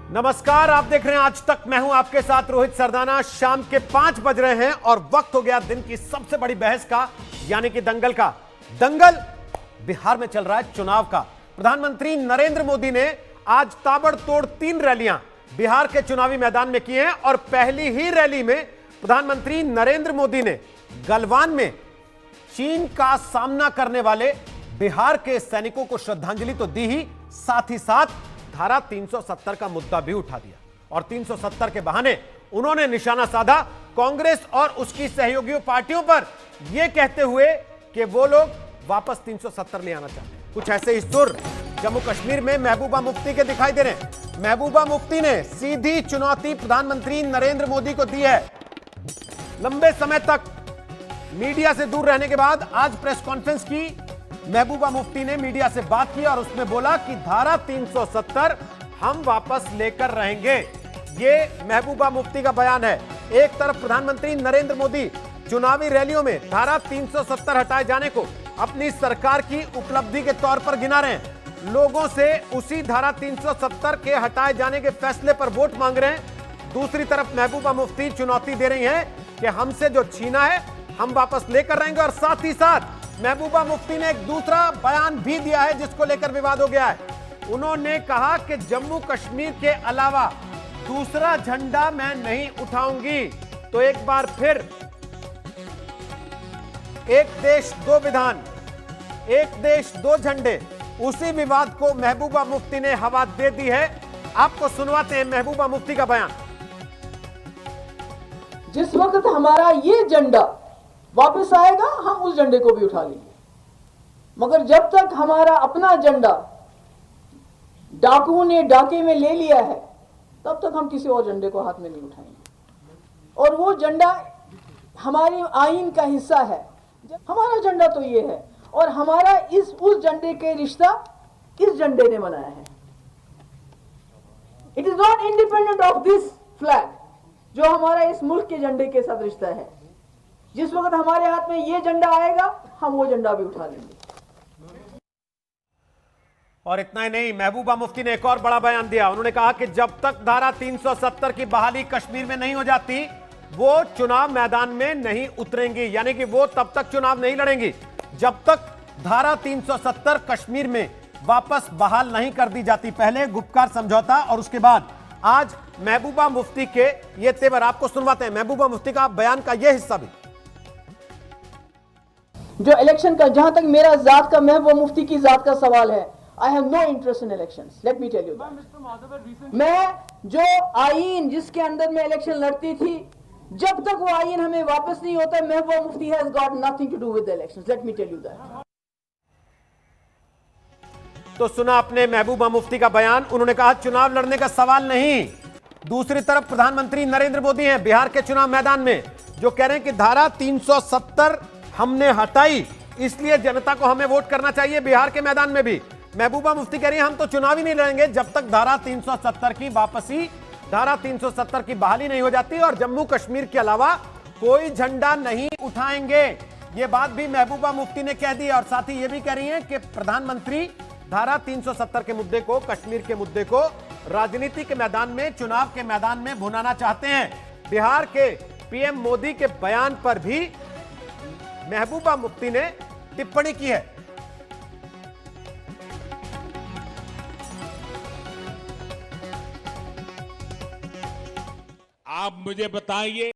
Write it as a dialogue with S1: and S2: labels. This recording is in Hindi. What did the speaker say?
S1: नमस्कार, आप देख रहे हैं आज तक। मैं हूं आपके साथ रोहित सरदाना। शाम के 5 बज रहे हैं और वक्त हो गया दिन की सबसे बड़ी बहस का, यानी कि दंगल का। दंगल बिहार में चल रहा है, चुनाव का। प्रधानमंत्री नरेंद्र मोदी ने आज ताबड़तोड़ 3 रैलियां बिहार के चुनावी मैदान में की हैं और पहली ही रैली में प्रधानमंत्री नरेंद्र मोदी ने गलवान में चीन का सामना करने वाले बिहार के सैनिकों को श्रद्धांजलि तो दी ही, साथ ही साथ धारा 370 का मुद्दा भी उठा दिया। और 370 के बहाने उन्होंने निशाना साधा कांग्रेस और उसकी सहयोगी पार्टियों पर, यह कहते हुए कि वो लोग वापस 370 ले आना चाहते हैं। कुछ ऐसे ही सुर जम्मू कश्मीर में महबूबा मुफ्ती के दिखाई दे रहे हैं। महबूबा मुफ्ती ने सीधी चुनौती प्रधानमंत्री नरेंद्र मोदी को दी है। लंबे समय तक मीडिया से दूर रहने के बाद आज प्रेस कॉन्फ्रेंस की महबूबा मुफ्ती ने मीडिया से बात की और उसमें बोला कि धारा 370 हम वापस लेकर रहेंगे। यह महबूबा मुफ्ती का बयान है। एक तरफ प्रधानमंत्री नरेंद्र मोदी चुनावी रैलियों में धारा 370 हटाए जाने को अपनी सरकार की उपलब्धि के तौर पर गिना रहे हैं। लोगों से उसी धारा 370 के हटाए जाने के फैसले पर वोट मांग रहे हैं। दूसरी तरफ महबूबा मुफ्ती चुनौती दे रही हैं कि हमसे जो छीना है हम वापस लेकर रहेंगे। और साथ ही साथ महबूबा मुफ्ती ने एक दूसरा बयान भी दिया है जिसको लेकर विवाद हो गया है। उन्होंने कहा कि जम्मू कश्मीर के अलावा दूसरा झंडा मैं नहीं उठाऊंगी। तो एक बार फिर एक देश दो विधान, एक देश दो झंडे, उसी विवाद को महबूबा मुफ्ती ने हवा दे दी है। आपको सुनवाते हैं महबूबा मुफ्ती का बयान।
S2: जिस वक्त हमारा ये झंडा वापस आएगा हम उस झंडे को भी उठा लेंगे, मगर जब तक हमारा अपना झंडा डाकुओं ने डाके में ले लिया है तब तक हम किसी और झंडे को हाथ में नहीं उठाएंगे। और वो झंडा हमारे आईन का हिस्सा है। हमारा झंडा तो ये है और हमारा उस झंडे के रिश्ता इस झंडे ने बनाया है। It is not independent of this flag, जो हमारा इस मुल्क के झंडे के साथ रिश्ता है। जिस वक्त हमारे हाथ में ये झंडा आएगा हम वो झंडा भी उठा लेंगे।
S1: और इतना ही नहीं, महबूबा मुफ्ती ने एक और बड़ा बयान दिया। उन्होंने कहा कि जब तक धारा 370 की बहाली कश्मीर में नहीं हो जाती वो चुनाव मैदान में नहीं उतरेंगी, यानी कि वो तब तक चुनाव नहीं लड़ेंगी जब तक धारा 370 कश्मीर में वापस बहाल नहीं कर दी जाती। पहले गुपकार समझौता और उसके बाद आज महबूबा मुफ्ती के ये तेवर आपको सुनवाते हैं। महबूबा मुफ्ती का बयान का यह हिस्सा भी,
S2: जो इलेक्शन का, जहां तक मेरा जात का, महबूबा मुफ्ती की जात का सवाल है, I have no interest in elections, let me tell you. मैं जो आईन जिसके अंदर मैं इलेक्शन लड़ती थी, जब तक वो आईन हमें वापस नहीं होता, Mehbooba Mufti has got nothing to do with the elections, let me tell you that.
S1: तो सुना आपने महबूबा मुफ्ती का बयान। उन्होंने कहा चुनाव लड़ने का सवाल नहीं। दूसरी तरफ प्रधानमंत्री नरेंद्र मोदी हैं बिहार के चुनाव मैदान में, जो कह रहे हैं कि धारा 370 हमने हटाई, इसलिए जनता को हमें वोट करना चाहिए बिहार के मैदान में भी। महबूबा मुफ्ती कह रही है हम तो चुनाव ही नहीं लड़ेंगे जब तक धारा 370 की वापसी, धारा 370 की बहाली नहीं हो जाती और जम्मू कश्मीर के अलावा कोई झंडा नहीं उठाएंगे। यह बात भी महबूबा मुफ्ती ने कह दी। और साथ ही यह भी कह रही है कि प्रधानमंत्री धारा 370 के मुद्दे को, कश्मीर के मुद्दे को राजनीति के मैदान में, चुनाव के मैदान में भुनाना चाहते हैं। बिहार के पीएम मोदी के बयान पर भी महबूबा मुफ्ती ने टिप्पणी की है।
S3: आप मुझे बताइए,